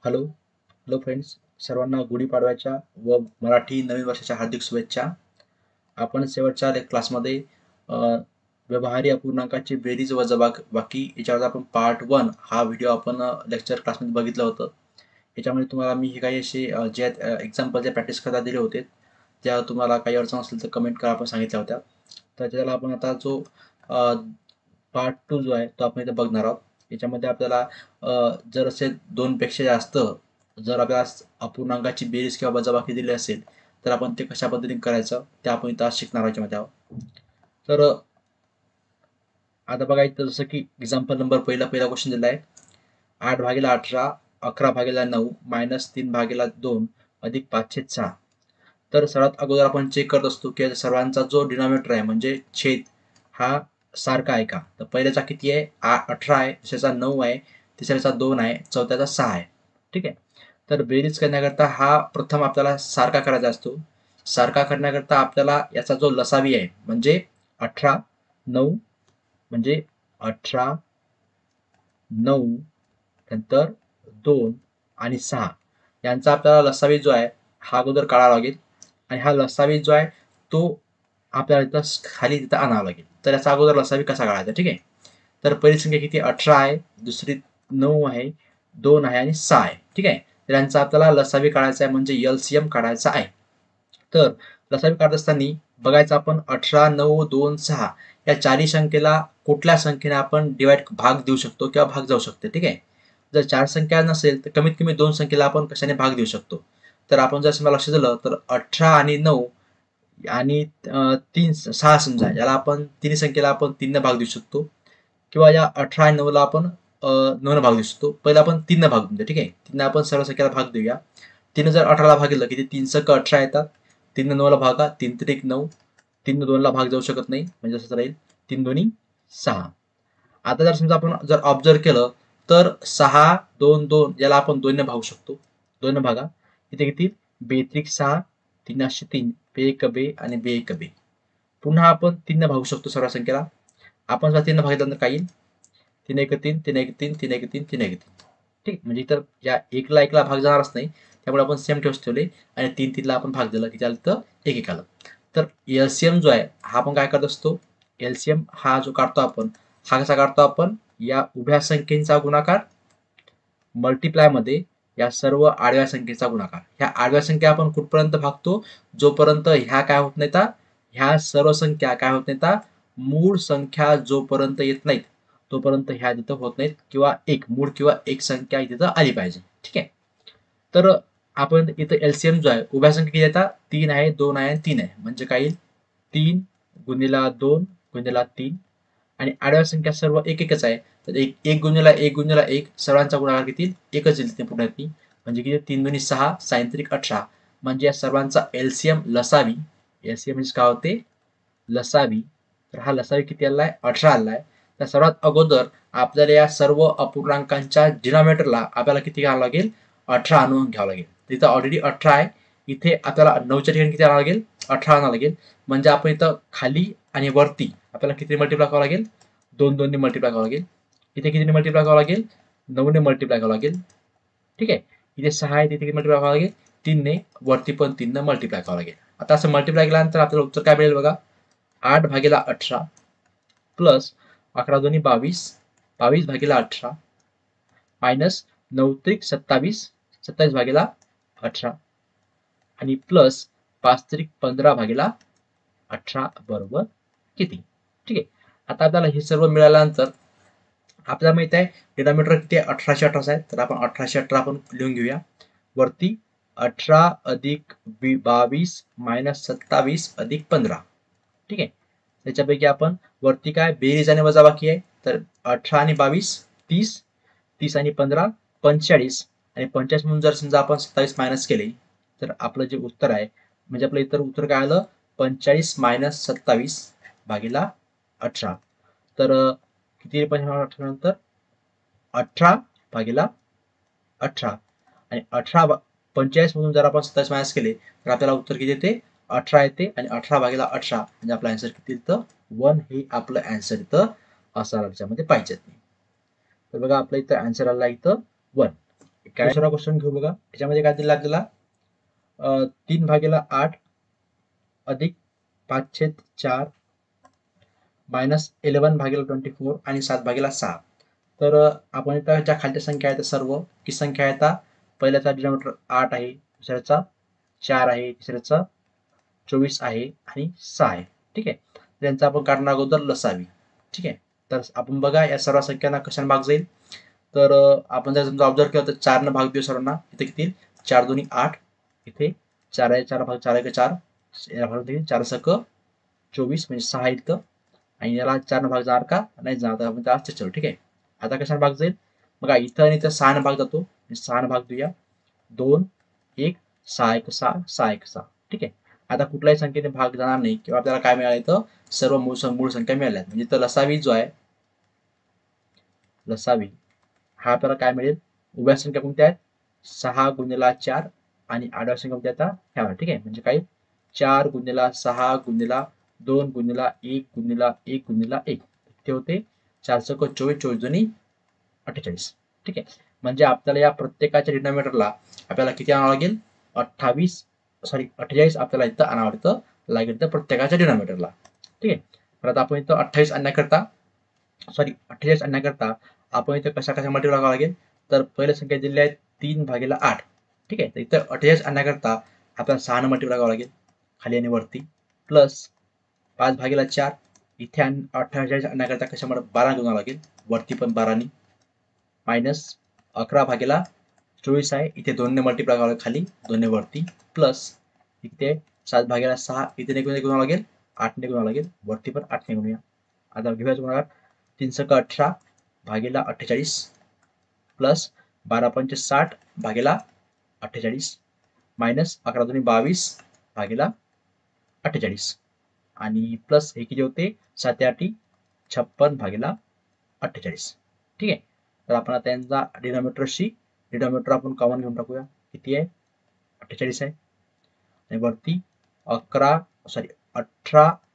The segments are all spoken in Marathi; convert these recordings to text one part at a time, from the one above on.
हॅलो हॅलो फ्रेंड्स, सर्वांना गुढीपाडव्याच्या व मराठी नवीन वर्षाच्या हार्दिक शुभेच्छा. आपण शेवटच्या क्लासमध्ये व्यवहारी अपूर्णांकाची बेरीज वजाबाकी याच्यावर आपण पार्ट 1 हा व्हिडिओ आपण लेक्चर क्लासमध्ये बघितलं होतं. याच्यामध्ये तुम्हाला मी हे काही असे जे एक्झाम्पल जे प्रॅक्टिस करता दिले होते त्या तुम्हाला काही अडचण असेल तर कमेंट करा, आपण सांगितल्या होत्या. तर त्याला आपण आता जो पार्ट 2 जो आहे तो आपण इथे बघणार आहोत. याच्यामध्ये आपल्याला जर असे 2 पेक्षा जास्त जर आपल्याला अपूर्णांकाची बेरीज किंवा वजाबाकी दिली असेल तर आपण ते कशा पद्धतीने करायचं ते आपण इथं आज शिकणार याच्यामध्ये आहोत. तर आता बघा इथं जसं की एक्झाम्पल नंबर पहिला क्वेश्चन दिला आहे. 8/18 11/9 -3/2 अधिक 5/6. तर सर्वात अगोदर आपण चेक करत असतो की सर्वांचा जो डिनॉमिनेटर आहे म्हणजे छेद हा सारखा आहे का. तर पहिल्याचा किती आहे? 18 आहे, दुसऱ्याचा 9 आहे, तिसऱ्याचा 2 आहे, चौथ्याचा 6 आहे. ठीक आहे. तर बेरीज करण्याकरता हा प्रथम आपल्याला सारखा करायचा असतो. सारखा करण्याकरता आपल्याला याचा जो लसावी आहे म्हणजे 18 9 म्हणजे 18 9 नंतर 2 आणि 6 यांचा आपल्याला लसावी जो आहे हा अगोदर काढावा लागेल आणि हा लसावी जो आहे तो आपल्याला इथं खाली तिथं आणावा लागेल. तर याचा अगोदर लसावी कसा काढायचा? ठीक आहे. तर पहिली संख्या किती? 18 आहे, दुसरी 9 आहे, 2 आहे आणि 6 आहे. ठीक आहे. तर यांचा आपल्याला लसावी काढायचा आहे म्हणजे एलसीएम काढायचा आहे. तर लसावी काढत असताना बघायचं आपण 18 9 2 6 या चारही संख्येला कुठल्या संख्येने आपण भाग देऊ शकतो किंवा भाग जाऊ शकते. ठीक आहे. जर 4 संख्या नसेल तर कमीत कमी 2 संख्येला आपण कशाने भाग देऊ शकतो. तर आपण जर समजा लक्ष दिलं तर 18 आणि 9 आणि 3 6 समजा याला आपण तिन्ही संख्येला आपण 3 ने भाग देऊ शकतो किंवा या 18 आणि 9 ला आपण 9 ने भाग देऊ शकतो. पहिला आपण 3 ने भाग देऊ. ठीक आहे. 3 आपण सर्व संख्येला भाग देऊया. 3 जर 18 ला भागितलं की 3 सक 18 येतात. 3 9 ला भागा, 3 3 9, 3 2 ला भाग जाऊ शकत नाही म्हणजे असं राहील 3 2 6. आता जर समजा आपण जर ऑब्झर्व केलं तर 6 2 2 याला आपण 2 ने भागू शकतो. 2 ने भागा. इथे किती? 2 6 3 3 बे 1 बे आणि बे 1 बे. पुन्हा आपण 3 ने भागू शकतो सर्व संख्येला. आपण जर 3 ने भागितल्यानंतर काय येईल? 3 1 3 3 1 3 3 1 3 3 1 3. ठीक. म्हणजे इतर या 1 ला 1 ला भाग जाणारच नाही. त्यामुळे आपण सेम ठेवले आणि 3 3 ला आपण भाग दिला की त्याला 1 1 आलं. तर एलसीएम जो आहे हा आपण काय करत असतो? एलसीएम हा जो काढतो आपण हा कसा काढतो आपण? या उभ्या संख्येचा गुणाकार मल्टिप्लाय मध्ये या सर्व आडव्या संख्येचा गुणाकार. ह्या आडव्या संख्या आपण कुठपर्यंत भागतो? जोपर्यंत ह्या काय होत नाहीत, ह्या सर्व संख्या काय होत नाहीत, मूळ संख्या जोपर्यंत येत नाहीत तोपर्यंत ह्या तिथं होत नाहीत किंवा एक मूळ किंवा एक संख्या तिथं आली पाहिजे. ठीक आहे. तर आपण इथं एलसीएम जो आहे उभ्या संख्या किती येतात? 3 आहे, 2 आहे आणि 3 आहे. म्हणजे काय येईल? 3 गुणिला 2 गुणिला 3 आणि आडव्या संख्या सर्व एक एकच आहे. तर 1 गुणिला 1 गुणिला 1 सर्वांचा गुणाकार किती? एकच येईल पुन्हा ती. म्हणजे किती? 3 2 6 सायंत्रिक 18. म्हणजे या सर्वांचा एलसीएम लसावी. एलसीएम म्हणजे काय होते? लसावी. तर हा लसावी किती आलाय? 18 आलाय. तर सर्वात अगोदर आपल्याला या सर्व अपूर्णांकांच्या डिनॉमिनेटरला आपल्याला किती घ्यावं लागेल? 18 आणून घ्यावं लागेल. तिथं ऑलरेडी 18 आहे. इथे आपल्याला 9च्या ठिकाणी किती आणावं लागेल? 18 आणावं लागेल. म्हणजे आपण इथं खाली आणि वरती आपल्याला किती मल्टिप्लाय करावं लागेल? 2 2 ने मल्टिप्लाय करावं लागेल. इथे किती मल्टिप्लाय करावं लागेल? 9 ने मल्टिप्लाय करावं लागेल. ठीक आहे. इथे 6 आहे, तिथे किती मल्टिप्लाय करावं लागेल? 3 ने. वरती पण 3 ने मल्टिप्लाय करावं लागेल. आता असं मल्टिप्लाय केल्यानंतर आपल्याला उत्तर काय मिळेल बघा? 8/18 प्लस 11 दोन्ही 22 22/18 मायनस 9 त्रिक 27 27/18 आणि प्लस 5 त्रिक 15/18 बरोबर किती? ठीक आहे. आता आपल्याला हे सर्व मिळाल्यानंतर आपल्याला माहित आहे डिनॉमिनेटर किती आहे? 1818 आहे. तर आपण 1818 आपण लिहून घेऊया. वरती 18 अधिक 22 मायनस 27 अधिक 15. ठीक आहे. त्याच्यापैकी आपण वरती काय बेरीज आणि वजाबाकी आहे. तर 18 आणि 22 30, 30 आणि 15 45 आणि 45 म्हणून जर समजा आपण 27 मायनस केले तर आपलं जे उत्तर आहे म्हणजे आपलं इतर उत्तर काय आलं? 45 मायनस 27 भागिला 18. तर किती 18 नंतर 18 भागिला 18 आणि 45 मधून जर आपण 27 मायनस केले तर आपल्याला उत्तर किती येते? 18 येते आणि 18/18 म्हणजे आपला आन्सर किती येतं? 1 हे आपलं आन्सर इथं असायला त्याच्यामध्ये पाहिजे. तर बघा आपलं इथं आन्सर आला इथं 1. काय दुसरा क्वेश्चन घेऊ बघा. त्याच्यामध्ये काय दिलं आपल्याला 3/8 अधिक 5/4 मायनस 11/24 आणि 7/6. तर आपण इथं ज्या खालच्या संख्या आहेत सर्व की संख्या आहेत, पहिल्याचा डिनॉमिनेटर 8 आहे, दुसऱ्याचा 4 आहे, तिसऱ्याचा 24 आहे आणि 6 आहे. ठीक आहे, त्यांचा आपण काढणार अगोदर लसावी. ठीक आहे, तर आपण बघा या सर्व संख्यांना कशाने भाग जाईल. तर आपण जर समजा ऑब्झर्व केलं तर 4 न भाग देऊ सर्वांना. इथे किती 4 2 8, इथे 4 आहे 4 भाग 4 आहे 4, 4 सक 24 म्हणजे 6 इतकं, आणि याला 4 न भाग जाणार का नाही जाणार, आपण त्याला चर्चा. ठीक आहे, आता कशाने भाग जाईल बघा. इथं आणि इथं 6 न भाग जातो, 6 न भाग देऊया. 2 1 6 1 6 6 1 6. ठीक आहे, आता कुठल्याही संख्येने भाग जाणार नाही किंवा आपल्याला काय मिळालं इथं सर्व मूळ संख्या मिळाल्या. म्हणजे इथं लसावी जो आहे, लसावी हा आपल्याला काय मिळेल, उभ्या संख्या कोणत्या आहेत 6 गुणिला 4 आणि आडव्या संख्या कोणत्या आता ह्या. ठीक आहे, म्हणजे काय 4 गुणिला 6 गुणिला 2 गुणिला 1 गुणिला 1 गुणिला 1, ते होते 4 सक 24 24 दोन्ही 48. ठीक आहे, म्हणजे आपल्याला या प्रत्येकाच्या डिनॉमिनेटरला आपल्याला किती आणावं लागेल 48 आपल्याला इथं आणावं लागेल तर प्रत्येकाच्या डिनॉमिनेटरला. ठीक आहे, तर आता आपण इथं 48 आणण्याकरता आपण इथं कशा मल्टिप्लाय करावं लागेल. तर पहिल्या संख्या दिलेल्या आहेत 3/8. ठीक आहे, तर इथं 48 आणण्याकरता आपल्याला 6 ने मल्टिप्लाय करावं लागेल खाली आणि वरती, प्लस 5/4 इथे 48 आणण्याकरता कशामध्ये 12 गुणावं लागेल वरती पण 12 मायनस 11/24 आहे, इथे 2 ने मल्टिप्लाय करावं लागेल खाली 2 ने वरती, प्लस इथे 7/6 इथे गुणावं लागेल 8 ने गुणावं लागेल वरती पण 8 ने गुणूया. आता घेऊया गुणाकार 3 सक 18 भागीला 48 प्लस 12 पंच 60 भागीला 48 मायनस 11 दोन्ही 22 भागीला 48 आणि प्लस हे किती होते 7 8 56 भागीला 48. ठीक आहे, तर आपण आता यांचा डिनॉमिनेटर आपण कॉमन घेऊन टाकूया. किती आहे 48 आहे आणि वरती 18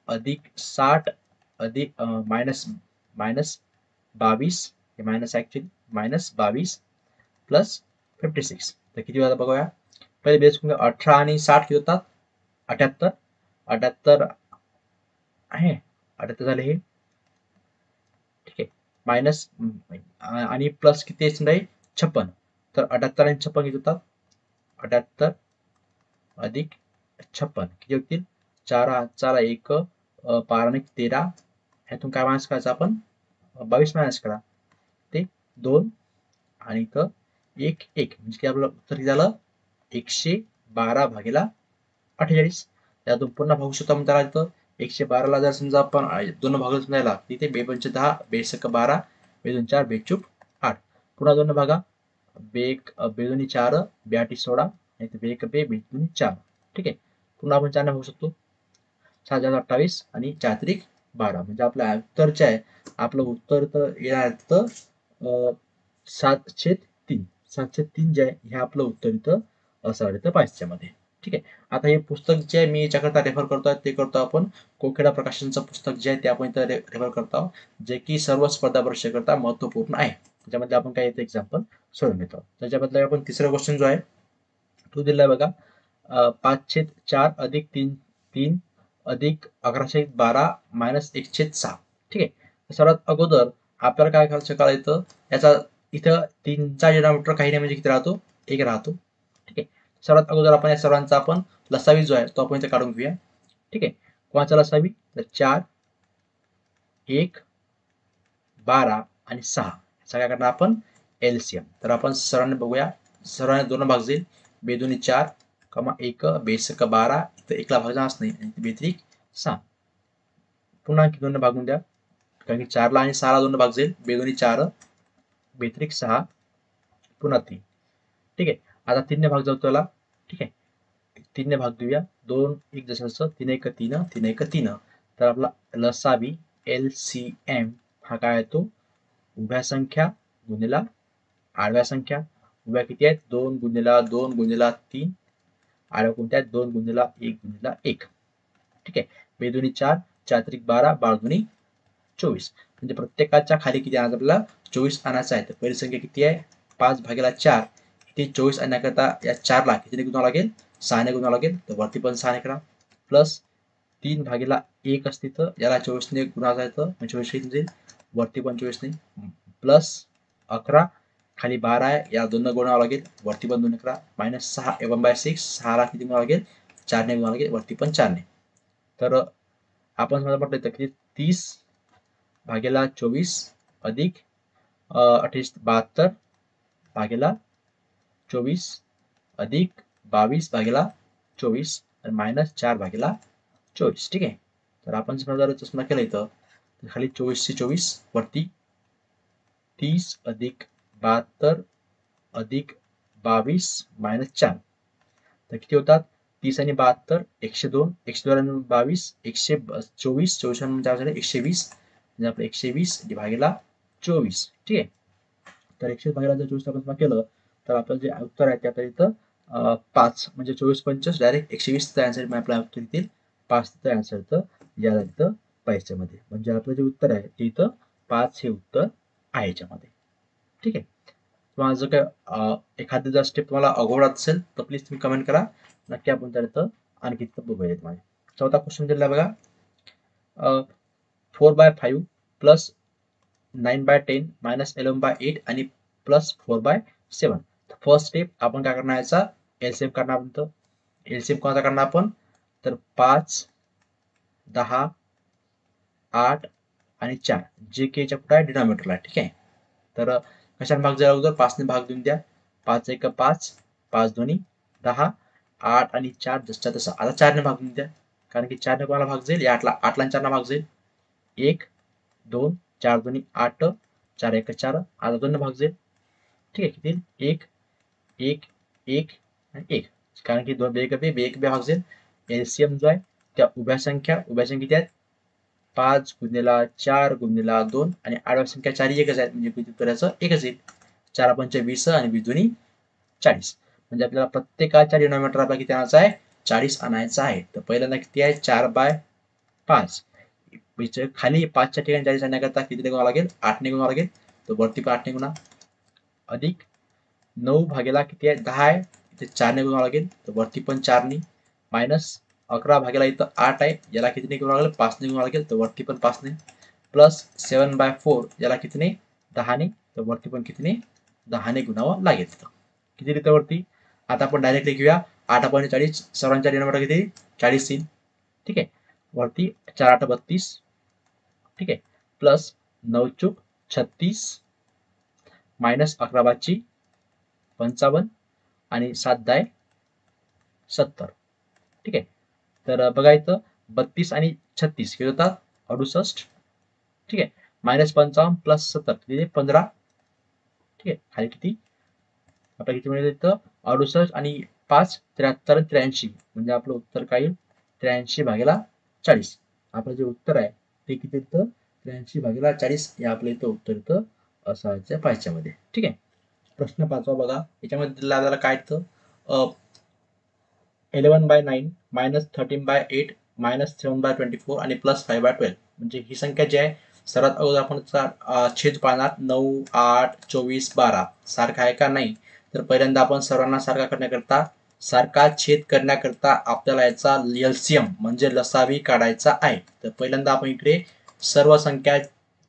अधिक 60 अधिक मायनस 22 हे मायनस ऍक्च्युअली मायनस 22 प्लस 56. तर किती होता बघूया. पहिले बेस 18 आणि 60 किती होतात 78 आहे 78 झाले हे. ठीक आहे, मायनस आणि प्लस किती आहे 56. तर 78 आणि 56 किती होतात 78 अधिक 56 किती होतील 4 1 12 13, ह्यातून काय मायनस करायचं आपण 22 मायनस करा ते 2 आणि इथं 1 1 म्हणजे आपलं उत्तर किती झालं 112/48. त्यातून पुन्हा भागू शकतो आपण त्याला. इथं 112ला जर समजा आपण 2 भागातून द्यायला तिथे 2 पंच 10 2 सक 12 2 2 4 2 चूक 8, पुन्हा 2 भागा 2 2 4 2 8 16 आणि 2 1 2 2 4. ठीक आहे, पुन्हा आपण 4 भागू शकतो 6 28 आणि 4 त्रिक 12. म्हणजे आपलं उत्तर जे आहे आपलं उत्तर तर येणार तर 703 जे आहे हे आपलं उत्तर इथं असं इथं पाहिजे. ठीक आहे, आता हे पुस्तक जे आहे मी याच्याकरता रेफर करतोय ते करतो आपण कोकिळा प्रकाशनचं पुस्तक जे आहे ते आपण इथं रेफर करतो, जे की सर्व स्पर्धा परीक्षेकरता महत्वपूर्ण आहे. त्याच्यामध्ये आपण काय एक्झाम्पल सोडून घेतो. त्याच्याबद्दल आपण तिसरा क्वेश्चन जो आहे तो दिलाय बघा 5/4 अधिक 3 अधिक 11/12 मायनस 1/6. ठीक आहे, सर्वात अगोदर आपल्याला काय करायचं इथं याचा इथं 3चा डिनॉमिनेटर काही नाही म्हणजे किती राहतो 1 राहतो. ठीक आहे, सर्वात अगोदर आपण या सर्वांचा आपण लसावी जो आहे तो आपण इथे काढून घेऊया. ठीक आहे, कोणाचा लसावी तर 4 1 12 आणि 6 सगळ्या करणार आपण एलसीएम. तर आपण सर्वांनी बघूया, सर्वांनी 2 भाग जाईल 2 2 4 1 2 सक 12 इथं 1 ला भाग जाणार नाही आणि 2 त्रिक 6. पुन्हा 2 भागून द्या कारण की 4 ला आणि 6 ला 2 भाग जाईल 2 2 4 2 त्रिक 6 पुन्हा 3. ठीक आहे, आता 3 ने भाग जाऊ त्याला. ठीक आहे, 3 ने भाग देऊया 2 1 जसं 3 1 3 3 1 3. तर आपला लसावी एलसीएम हा काय येतो उभ्या संख्या गुणिला आडव्या संख्या. उभ्या किती आहेत 2 गुणिला 2 गुणिला 3, आडव्या कोणत्या आहेत 2 गुणिला 1 गुणिला 1. ठीक आहे, 2 2 4 4 त्रिक 12 12 2 24. म्हणजे प्रत्येकाच्या खाली किती आणायचं आपल्याला 24 आणायचं आहे. तर पहिली संख्या किती आहे 5/4 किती 24 आणण्याकरता या 4ला कितीने गुणावं लागेल 6ने गुणावं लागेल. तर वरती पण 6ने करा प्लस 3/1 असते तर याला 24ने गुणाकार येतं म्हणजे 24 किती वरती पण 24ने प्लस 11 खाली 12 आहे या 2 गुणावं लागेल वरती पण 2 करा मायनस 6 1/6 6ला किती गुणावं लागेल 4ने गुणावं लागेल वरती पण 4ने. तर आपण समजा म्हटलं तर किती 30/24 अधिक 28 72/24 अधिक 22/24 आणि मायनस 4/24. ठीक आहे. तर आपण समजा समजा केलं इथं खाली 24 24 वरती 30 अधिक 72 अधिक 22 मायनस 4 तर किती होतात 30 आणि 72 102 102 आणि 22 124 24 म्हणजे 120 म्हणजे आपलं 120 भागिला 24. ठीक आहे. तर 120 भागिला जर 24 आपण केलं तर आपलं जे उत्तर आहे ते आपल्या इथं 5 म्हणजे 24 25 डायरेक्ट 120 आन्सर आपल्या उत्तर येतील 5 आन्सर तर याला इथं पैशामध्ये म्हणजे आपलं जे उत्तर आहे ते इथं 5 हे उत्तर आहे याच्यामध्ये. ठीक आहे. तुम्हाला जर काय एखादी जर स्टेप तुम्हाला अवघड असेल तर प्लीज तुम्ही कमेंट करा नक्की आपण त्या इथं आणखी इथं बघूया. तुम्हाला चौथा क्वेश्चन दिला बघा 4/5 प्लस 9/10 मायनस 11/8 आणि प्लस 4/7. फर्स्ट स्टेप आपण काय करणार याचा एलसीएम करणार म्हणतो. एलसीएम कोणाचा करणार आपण तर 5 10 8 आणि 4 जे के च्या पुढे डिनॉमिनेटरला. ठीक आहे. तर कशाने भाग जाईल अगोदर 5ने भाग देऊन द्या 5 1 5 5 2 10 8 आणि 4 जसच्या तसा. आता 4ने भाग देऊन द्या कारण की 4ने कोणाला भाग जाईल 8ला 8ला 4ला भाग जाईल 1 2 4 2 8 4 1 4 आता 2ने भाग जाईल. ठीक आहे. किती 1 1 1 आणि 1 कारण की 2 बे एक बे भाग जाईल. एलसीएम जो आहे त्या उभ्या संख्या किती आहेत 5 गुणिला 4 गुणिला 2 आणि आडव्या संख्या 4 एकच आहेत म्हणजे उत्तराचं एकच येईल 4 पंच 20 आणि 20 दोन्ही 40 म्हणजे आपल्याला प्रत्येकाच्या डिनॉमिनेटर आपला किती आणायचा आहे 40 आणायचा आहे. तर पहिल्यांदा किती आहे 4/5 खाली 5च्या ठिकाणी 40 आणण्याकरता किती गुणावं लागेल 8ने गुणावं लागेल तर वरती पण 8ने गुणा अधिक 9 भागेला किती आहे 10 आहे इथे 4ने गुणावं लागेल तर वरती पण 4ने मायनस 11 भागेला इथं 8 आहे याला कितीने गुणावं लागेल 5ने गुणावं लागेल तर वरती पण 5ने प्लस 7/4 याला कितीने 10ने तर वरती पण कितीने 10ने गुणावं लागेल. किती रित्या वरती आता आपण डायरेक्टली घेऊया 8/40 सर्वांच्या डिनॉमिनेटर किती 40 येईल. ठीक आहे. वरती 4 8 32 ठीक आहे प्लस 9 चूक 36 मायनस 11/5 55 आणि 7 10 70. ठीक आहे. तर बघा इथं 32 आणि 36 किती होतात 68. ठीक आहे. मायनस 55 प्लस 70 किती 15. ठीक आहे. खाली किती आपल्याला किती मिळेल इथं 68 आणि 5 73 83 म्हणजे आपलं उत्तर काय येईल 83/40. आपलं जे उत्तर आहे ते किती येतं 83/40 हे आपलं इथं उत्तर येतं असायच्या पाहिच्यामध्ये. ठीक आहे. प्रश्न 5वा बघा याच्यामध्ये दिला आपल्याला काय येतं 11/9 मायनस 13/8 मायनस 7/24 आणि प्लस 5/12 म्हणजे ही संख्या जी आहे सर्वात अगोदर आपण छेद पाहणार 9 8 24 12 सारखा आहे का नाही तर पहिल्यांदा आपण सर्वांना सारखा छेद करण्याकरता आपल्याला याचा एलसीएम म्हणजे लसावी काढायचा आहे. तर पहिल्यांदा आपण इकडे सर्व संख्या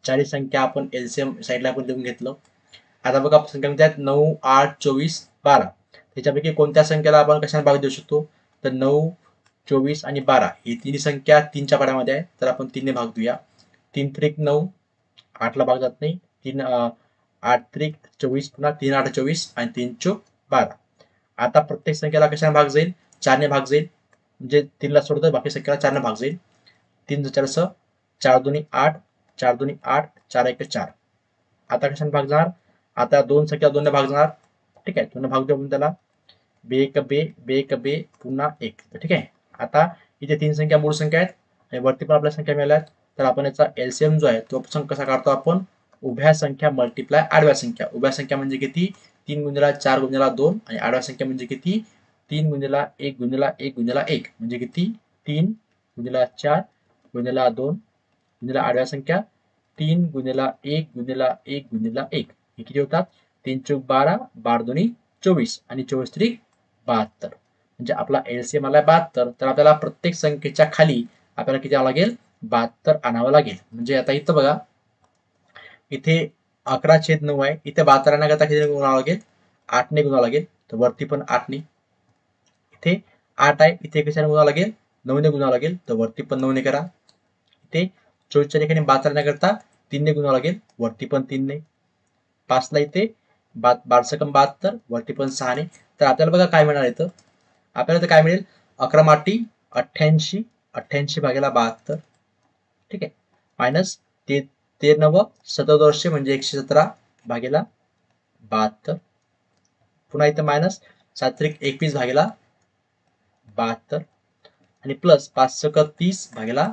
40 संख्या आपण एलसीएम साईडला आपण लिहून घेतलं. आता बघा संख्या किती आहेत 9 8 24 12 त्याच्यापैकी कोणत्या संख्याला आपण कशाने भाग देऊ शकतो तर 9 24 आणि 12 ही तिन्ही संख्या 3च्या पाड्यामध्ये आहे तर आपण 3ने भाग देऊया 3 त्रिक 9 8ला भाग जात नाही 3 8 त्रिक 24 पुन्हा 3 8 24 आणि 3 चूक 12. आता प्रत्येक संख्याला कशाने भाग जाईल 4ने भाग जाईल म्हणजे 3ला सोडतं बाकी संख्याला 4ने भाग जाईल 3 4 6 4 2 8 4 2 8 4 1 4. आता कशाने भाग जाणार आता 2 संख्या 2ने भाग जाणार. ठीक आहे 2ने भाग देऊ त्याला बे एक बे पुन्हा 1. ठीक आहे. आता इथे 3 संख्या मूळ संख्या आहेत आणि वरती पण आपल्या संख्या मिळाल्या तर आपण याचा एलसीएम जो आहे तो कसा काढतो आपण उभ्या संख्या मल्टिप्लाय आडव्या संख्या. उभ्या संख्या म्हणजे किती 3 गुणिला 4 गुणिला 2 आणि आडव्या संख्या म्हणजे किती 3 गुणिला 1 गुणिला 1 गुणिला 1 म्हणजे किती 3 गुणिला 4 गुणिला 2 गुणिला आडव्या संख्या 3 गुणिला 1 गुणिला 1 गुणिला 1 हे किती होतात 3 चूक 12 12 दोन्ही 24 आणि 24 त्रिक 72. म्हणजे आपला एलसीएम आला 72. तर आपल्याला प्रत्येक संख्येच्या खाली आपल्याला किती आणावं लागेल? 72 आणावं लागेल. म्हणजे आता इथं बघा, इथे 11/9 आहे. इथे 72 आणण्याकरता किती गुणावं लागेल? 8 ने गुणावं लागेल. तर वरती पण 8 ने. इथे 8 आहे, इथे कशाने गुणावं लागेल? 9 ने गुणावं लागेल. तर वरती पण 9 ने करा. इथे 24च्या ठिकाणी 72 आणण्याकरता 3 ने गुणावं लागेल. वरती पण 3 ने. 5 ला इथे 12 72, वरती पण 6 ने. तर आपल्याला बघा काय मिळणार इथं? आपल्याला इथं काय मिळेल? 11 माटी 88, 88 भागेला 72. ठीक आहे. मायनस 13 17 म्हणजे 117 भागेला 72. पुन्हा इथं मायनस 7 21 भागेला 72 आणि प्लस 5 भागेला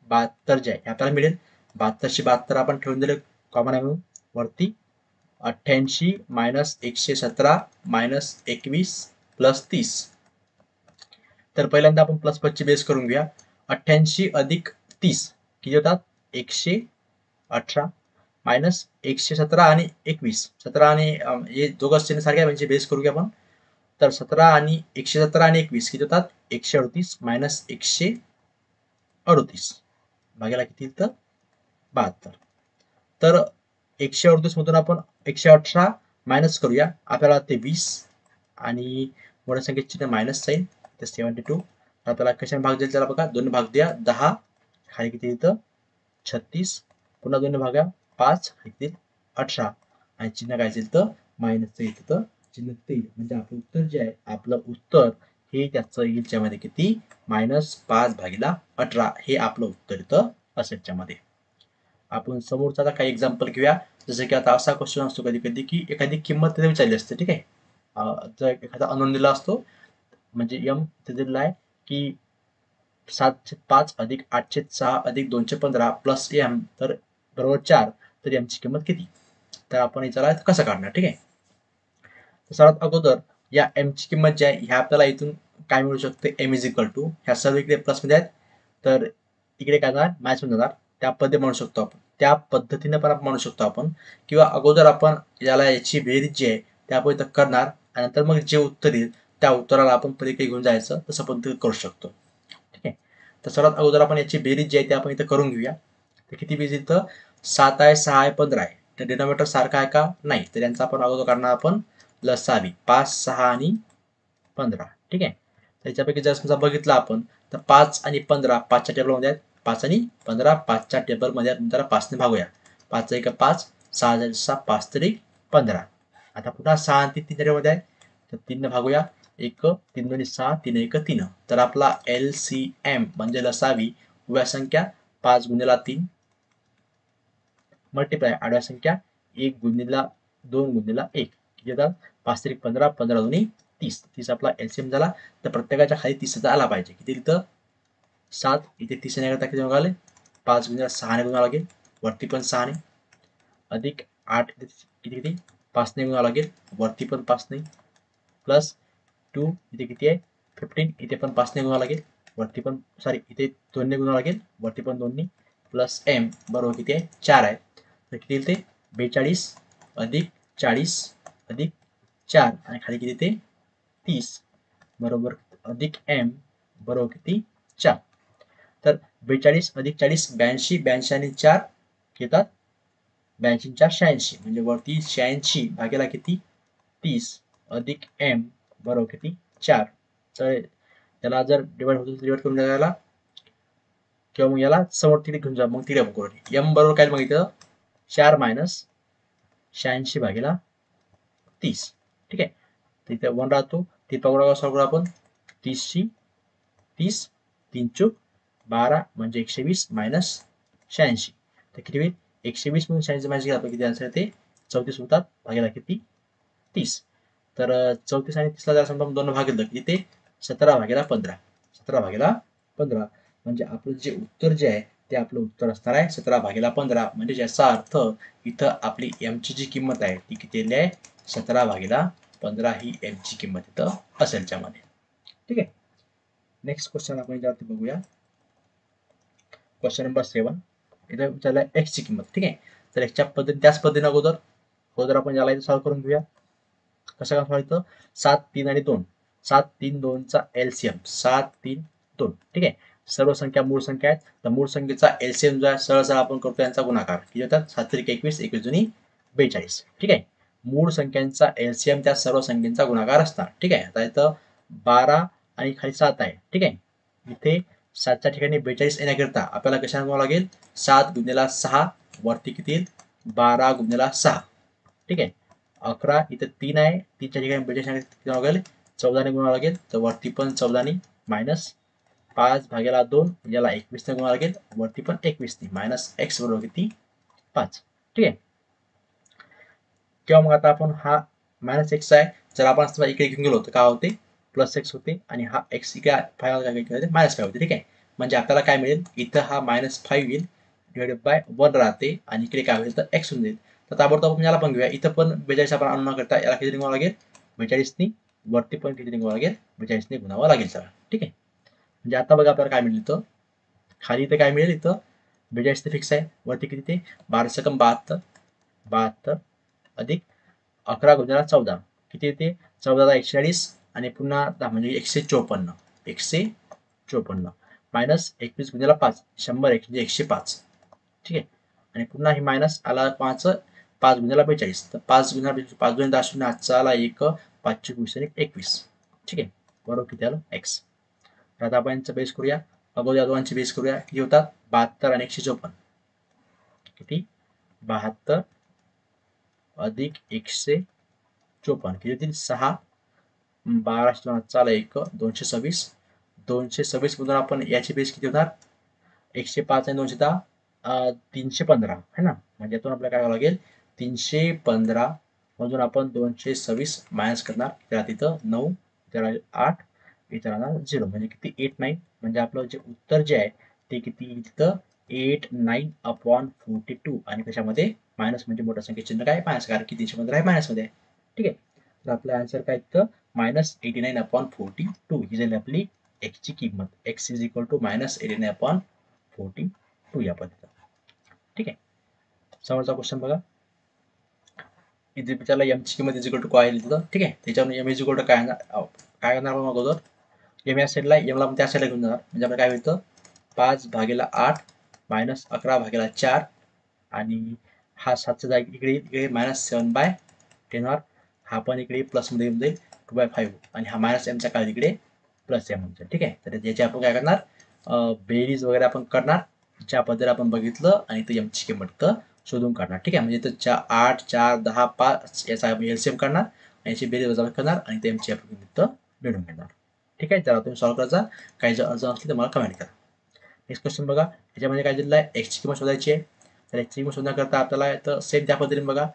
72 जे आहे आपल्याला मिळेल. 72शी 72 आपण ठेवून दिले कॉमन आहे म्हणून. वरती 88 मायनस 117 मायनस 21 प्लस 30. तर पहिल्यांदा आपण प्लस ची बेस करून घेऊया. 88 अधिक 30 किती होतात? 118 मायनस 117 आणि 21. 17 आणि हे दोघं सारखे म्हणजे बेस करू घ्या आपण. तर 17 आणि 117 आणि 21 किती होतात? 138 मायनस 138 भागेला किती येतं? 72. तर 138 मधून आपण 118 मायनस करूया. आपल्याला ते 20 आणि मोठ्या संख्येचे चिन्ह मायनस साईन. तर 72. आपल्याला कशाने भाग द्यायला? त्याला बघा, 2 भाग द्या 10, खाली किती येतं? 36. पुन्हा 2 भागा 5, येतील 18 आणि चिन्ह काय असेल तर मायनसचं येतं चिन्ह 3. म्हणजे आपलं उत्तर जे आहे, आपलं उत्तर हे त्याचं याच्यामध्ये किती? -5/18 हे आपलं उत्तर इथं असेल त्याच्यामध्ये. आपण समोरचा आता काही एक्झाम्पल घेऊया. जसं की आता असा क्वेश्चन असतो कधी कधी की एखादी किंमत तिथे विचारली असते. ठीक आहे. जर एखादा अननोन दिला असतो, म्हणजे एम तिथे दिलेला आहे की 7/5 अधिक 8/6 अधिक 215 प्लस एम तर बरोबर 4. तर एमची किंमत किती? तर आपण याच्याला कसं काढणार? ठीक आहे. तर सर्वात अगोदर या एमची किंमत जी आहे, ह्या आपल्याला इथून काय मिळू शकते? एम इज इक्वल टू, ह्या सर्व इकडे प्लस मध्ये आहेत, तर इकडे काय जाणार? मायनस मध्ये जाणार. त्या पद्धतीने म्हणू शकतो आपण. त्या पद्धतीने पण आपण म्हणू शकतो आपण. किंवा अगोदर आपण याला याची बेरीज जी आहे ते आपण इथं करणार आणि नंतर मग जे उत्तर येईल त्या उत्तराला आपण पलीकडे घेऊन जायचं, तसं पद्धतीने करू शकतो. ठीक आहे. तर सर्वात अगोदर आपण याची बेरीज जी आहे ते आपण इथं करून घेऊया. तर किती बेरीज इथं? 7 आहे, 6 आहे, 15 आहे. तर डिनॉमिनेटर सारखा आहे का? नाही. तर यांचा आपण अगोदर करणार आपण लसावी. 5, 6 आणि 15. ठीक आहे. त्याच्यापैकी जर समजा बघितलं आपण, तर 5 आणि 15 5च्या टेबलमध्ये आहेत. 5 आणि 15 5च्या टेबलमध्ये आहेत. त्याला 5 ने भागूया. 5 1 5, 6 6 5 3 15. आता पुन्हा 6 आणि 3 3च्या टेबलमध्ये आहे. तर 3 ने भागूया. 1 3 2 6 3 1 3. तर आपला LCM म्हणजे लसावी उभ्या संख्या 5 गुणिला 3 मल्टिप्लाय आडव्या संख्या 1 गुणिला 2 गुणिला 1 किती येतात? 5 3 15 15 2 30. 30 आपला एलसीएम झाला. तर प्रत्येकाच्या खाली 30 आला पाहिजे. किती इथं? 7. इथे 30 येण्याकरता किती गुणावं लागेल? 5 गुणिला 6 ने गुणावं लागेल. वरती पण 6 ने अधिक 8 किती किती 5 ने गुणावं लागेल. वरती पण 5 ने प्लस 2 इथे किती आहे? 15. इथे पण 5 ने गुणावं लागेल. वरती पण सॉरी इथे 2 ने गुणावं लागेल. वरती पण 2 ने प्लस एम बरोबर किती आहे? 4 आहे. तर किती येईल ते? 42 अधिक 40 अधिक 4 आणि खाली किती ते 30 बरोबर अधिक एम बरोबर किती? 4. तर 42 अधिक 40 82. 82 आणि 4 घेतात 82 4 86. म्हणजे वरती 86 भागेला किती? 30 अधिक एम बरोबर किती? 4. तर त्याला जर डिवाइड होतो डिवाइड करून द्यायला किंवा मग याला समोर तिथे घेऊन जा. मग तिथे बघू. एम बरोबर काय मग इथं? 4 मायनस 86 भागेला 30. ठीक आहे. तर इथे 1 राहतो. ती पकडा सॉल्व करू आपण. 30शी 30 3 चूक 12 म्हणजे 120 मायनस 86. तर किती होईल? 120 मधून 86 मायनस केला किती आन्सर येते? 34 होतात. भागेला किती? 30. तर 34 आणि 30 ला जर समजा 2 भागितलं किती ते 17 भागेला 15. 17 भागेला 15 म्हणजे आपलं जे उत्तर जे आहे ते आपलं उत्तर असणार आहे 17 भागेला 15. म्हणजे ज्याचा अर्थ इथं आपली एमची जी किंमत आहे ती किती आहे? 17 भागेला 15 ही एमची किंमत इथं असेल त्यामध्ये. ठीक आहे. नेक्स्ट क्वेश्चन आपण याच्यावरती बघूया. Question number 7. इथं विचारलं एक्स ची किंमत. ठीक आहे. तर एक्सच्या पद्धतीने त्याच पद्धतीने अगोदर आपण याला इथे सॉल्व्ह करून घेऊया. कसं काय सोडवायचं? 7, 3 आणि 2. 7, 3, 2चा एलसीएम 7, 3, 2. ठीक आहे. सर्व संख्या मूळ संख्या आहेत. तर मूळ संख्येचा एलसीएम जो आहे सरळ सरळ आपण करतो यांचा गुणाकार. किती होतात? 7 त्रिक 21, 21 दुनी 42. ठीक आहे. मूळ संख्यांचा एलसीएम त्या सर्व संख्येचा गुणाकार असणार. ठीक आहे. आता इथं 12 आणि खाली 7 आहे. ठीक आहे. इथे 7च्या ठिकाणी 42 येण्याकरिता आपल्याला कशाने गुणावं लागेल? 7 गुणिले 6 वरती किती येईल? 12 गुणिले 6. ठीक आहे. 11 इथं 3 आहे. 3च्या ठिकाणी 42 किती लागेल? 14 ने गुणावं लागेल. तर वरती पण 14 मायनस 5 भागेला 2 याला 21 ने गुणावं लागेल. वरती पण 21 मायनस x बरोबर किती? 5. ठीक आहे. किंवा मग आता आपण हा मायनस एक्स आहे, जर आपण इकडे घेऊन गेलो तर काय होते? प्लस एक्स होते आणि हा एक्स इकडे मायनस 5 होते. ठीक आहे. म्हणजे आपल्याला काय मिळेल? इथं हा -5 येईल डिवाइडेड बाय 1 राहते आणि इकडे काय होईल? तर एक्स होऊन जाईल. तर ताबडतोब आपण याला पण घेऊया. इथं पण 42 आपण आणून करता याला किती गुणावं लागेल? 42 नी. वरती पण किती गुणावं लागेल? 42 ने गुणावं लागेल सगळं. ठीक आहे. म्हणजे आता बघा आपल्याला काय मिळेल इथं? खाली इथं काय मिळेल? इथं 42 ते फिक्स आहे. वरती किती ते? 12 सकम 72. 72 अधिक 11 गुणिले 14 किती येते? 14 140 आणि पुन्हा 10 म्हणजे 154. 154 मायनस 21 गुणिले 5 100 म्हणजे 105. ठीक आहे. आणि पुन्हा हे मायनस आला 5 5 गुणिले 42. तर 5 गुणिले 5 गुणिले 10 शून्य आजचा आला 1 5 20 आणि 21. ठीक आहे. बरोबर किती आलं? एक्स. तर आता आपण यांचा बेस करूया. अगोदर या दोघांची बेस करूया. किती होतात? 72 आणि 154. किती? 72 अधिक 154 किती होतील? 6 12 चाला 1 226. 226 मधून आपण याची बेस किती होणार? 105 आणि 210 315 है ना. म्हणजे यातून आपल्याला काय करावं लागेल? 315 मधून आपण 226 मायनस करणार. त्याला तिथं 9 त्याला 8 इथं राहणार 0 म्हणजे किती? 89. म्हणजे आपलं जे उत्तर जे आहे ते किती? तिथं 89/42 आणि त्याच्यामध्ये मायनस म्हणजे मोठ्या संख्येचे चिन्ह काय? मायनस, कारण की 315 आहे मायनस मध्ये. ठीक आहे. तर आपला आन्सर काय इथं? -89/42 ही झाली आपली x ची किंमत. x इज इक्वल टू -89/42 या पद्धतीचा. ठीक आहे. समोरचा क्वेश्चन बघा. इथे विचारला m ची किंमत इज इक्वल टू काय आहे तिथं. ठीक आहे. त्याच्यावर m इज इक्वल टू काय करणार आपण अगोदर? m या साईडला m ला आपण त्या साईडला घेऊन जाणार. म्हणजे आपल्याला काय होतं? 5/8 मायनस 11/4 आणि हा 7च्या जागी इकडे -7/10 हा पण इकडे प्लस मध्ये येऊन जाईल 2/5 आणि हा मायनस एमचा काय इकडे प्लस एम म्हणजे. ठीक आहे. तर याची आपण काय करणार? बेरीज वगैरे आपण करणार ज्या पद्धतीने आपण बघितलं आणि इथं एमची किंमत शोधून काढणार. ठीक आहे. म्हणजे इथं 8 4 10 5 याचा आपण एलसीएम करणार आणि याची बेरीज वजा करणार आणि ते एमची आपण किंमत मिळवून घेणार. ठीक आहे. त्याला तुम्ही सॉल्व्ह करायचा. काही जर अडचण असली तर मला कमेंट करा. नेक्स्ट क्वेश्चन बघा. याच्यामध्ये काय दिलेलं आहे? एक्सची किंमत शोधायची आहे. तर एक्सची किंमत शोधण्याकरता आपल्याला तर सेम त्या पद्धतीने बघा.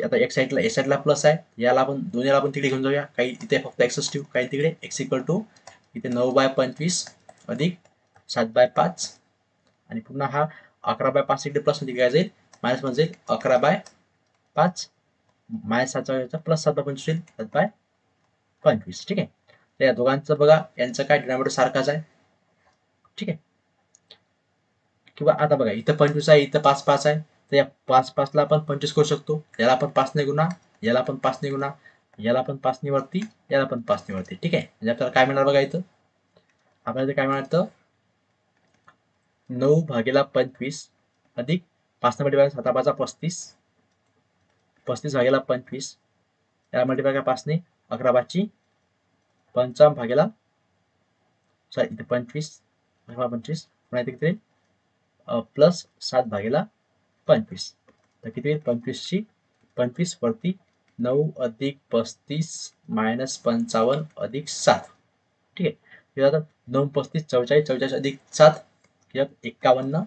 आता एक साईडला प्लस आहे, याला आपण दोन्हीला आपण तिकडे घेऊन जाऊया. काही इथे फक्त एक्सच ठेवू, काही तिकडे एक्स इक्वल टू इथे 9/25 अधिक 7/5 आणि पुन्हा हा 11/5 इकडे प्लस मध्ये काय जाईल? मायनस मध्ये जाईल 11/5 मायनस 7चा प्लस 7/25 होईल 7/25. ठीक आहे. तर या दोघांचं बघा, यांचं काय डिनॉमिनेटर सारखाच आहे. ठीक आहे. किंवा आता बघा इथं 25 आहे, इथं 5 5 आहे. तर या 5 ला आपण 25 करू शकतो. याला आपण 5 ने गुणा, याला पण 5 ने गुणा, याला पण 5 ने वरती, याला पण 5 ने वरती. ठीक आहे. म्हणजे आपल्याला काय मिळणार बघा इथं? आपल्याला काय मिळणार तर 9/25 अधिक 5 ने मल्टिप्लाय 7/35 35/25 याला मल्टिप्लाय काय 5 ने 11/5 55 सॉरी इथे 25 पुन्हा इथे किती प्लस 7/25 तर किती होईल? 25 वरती 9 अधिक 35 मायनस 55 अधिक 7. ठीक आहे. हे आता 9 35 44 44 अधिक 7 51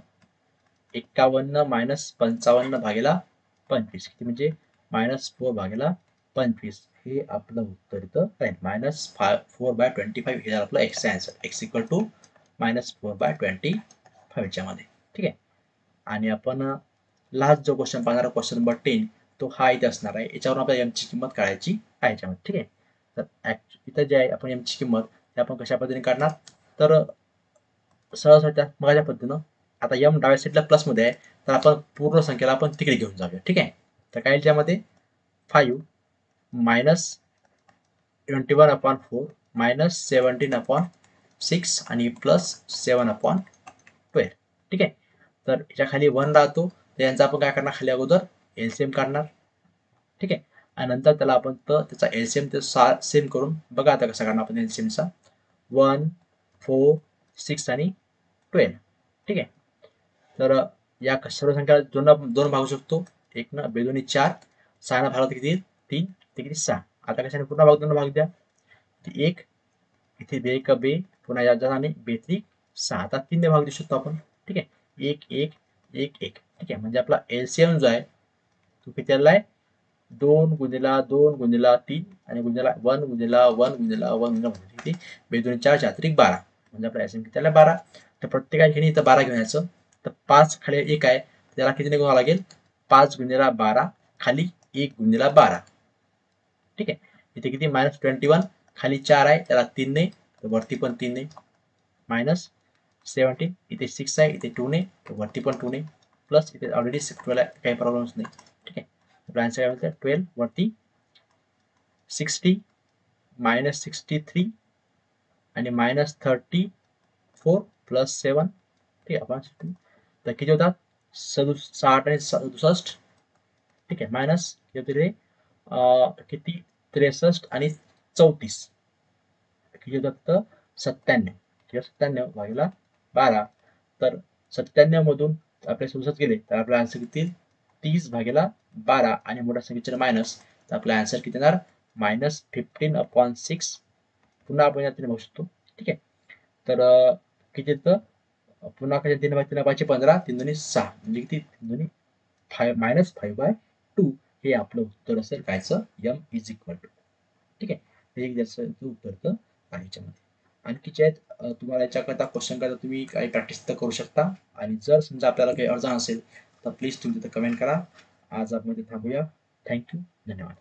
51 मायनस 55/25 किती म्हणजे -4/25. हे आपलं उत्तर इथं राहील. -4/25 हे आपलं x answer. X equal to -4/25 च्या मध्ये. ठीक आहे. आणि आपण लास्ट जो क्वेश्चन पाहणार क्वेश्चन नंबर 10 तो हा इथे असणार आहे. याच्यावरून आपल्याला एमची किंमत काढायची आहे याच्यामध्ये. ठीक आहे. तर इथं जे आहे आपण एमची किंमत ते आपण कशा पद्धतीने काढणार? तर सरळ त्या मगाच्या पद्धतीनं आता एम डाव्या साईडला प्लस मध्ये आहे, तर आपण पूर्ण संख्येला आपण तिकडे घेऊन जाऊया. ठीक आहे. तर काय याच्यामध्ये 5 मायनस 21/4 मायनस 17/6 आणि प्लस 7/12. ठीक आहे. तर याच्या खाली 1 राहतो, तर यांचा आपण काय करणार, खाली अगोदर एलसीएम काढणार. ठीक आहे. आणि नंतर त्याला आपण त्याचा एलसीएम ते सेम करून बघा आता कसा काढणार आपण एलसीएमचा. 1, 4, 6 आणि 12. ठीक आहे. तर या सर्व संख्या दोन भागू शकतो. एक ना बेदोनी 4, 6 ना भागला किती 3, ते किती 6. आता कशाने पुन्हा भाग द्या. एक इथे बे एक बे, पुन्हा या आणि बेत्री 6. आता 3 ने भाग देऊ शकतो आपण. ठीक आहे. 1 1 1 1. ठीक आहे. म्हणजे आपला एलसीएम जो आहे तो किती आला आहे, 2 गुणिला 2 गुणिला 3 आणि गुणिला 1 गुणिला 1 गुणिला 1 गुणिला किती बेदोनी 4 4 12. म्हणजे आपला एलसीएम किती आला 12. तर प्रत्येकाच्या ठिकाणी इथं 12 घेऊन यायचं. तर 5 खाली 1 आहे, त्याला कितीने गुणावं लागेल, 5 गुणिला 12 खाली 1 गुणिला 12. ठीक आहे. इथे किती -21 खाली 4 आहे, त्याला 3 ने, तर वरती पण 3 ने, मायनस 17 इथे 6 आहे, इथे 2 ने, तर वरती पण 2 ने, प्लस इथे ऑलरेडी 12 आहे, काही प्रॉब्लेम्स नाही. ठीक आहे. आपला आन्सर काय मिळतं, 12 वरती 60 मायनस 63 आणि मायनस 34 प्लस 7. ठीक आहे. आपण तर किती होतात 60 आणि 67. ठीक आहे. मायनस किती 63 आणि 34 किती होतात तर 97. किंवा 97 भागीला 12. तर 97 मधून आपले 67 गेले तर आपला आन्सर किती 30 भागीला 12 आणि मोठ्या संख्येचे मायनस, तर आपला आन्सर किती येणार -15/6. पुन्हा आपण या 3 बघू शकतो. ठीक आहे. तर किती येतं पुन्हा काय 3 3 5 15 3 2 6 म्हणजे किती 3 2 -5/2 हे आपलं उत्तर असेल कायचं m इज इक्वल टू. ठीक आहे. हे ज्याचं उत्तर तर आहे याच्यामध्ये. आणखीचे आहेत तुम्हाला याच्याकरता क्वेश्चन करता तुम्ही काही प्रॅक्टिस तर करू शकता. आणि जर समजा आपल्याला काही अडचण असेल तर प्लीज तुम्ही तिथे कमेंट करा. आज आपण इथे थांबूया. थँक्यू. धन्यवाद.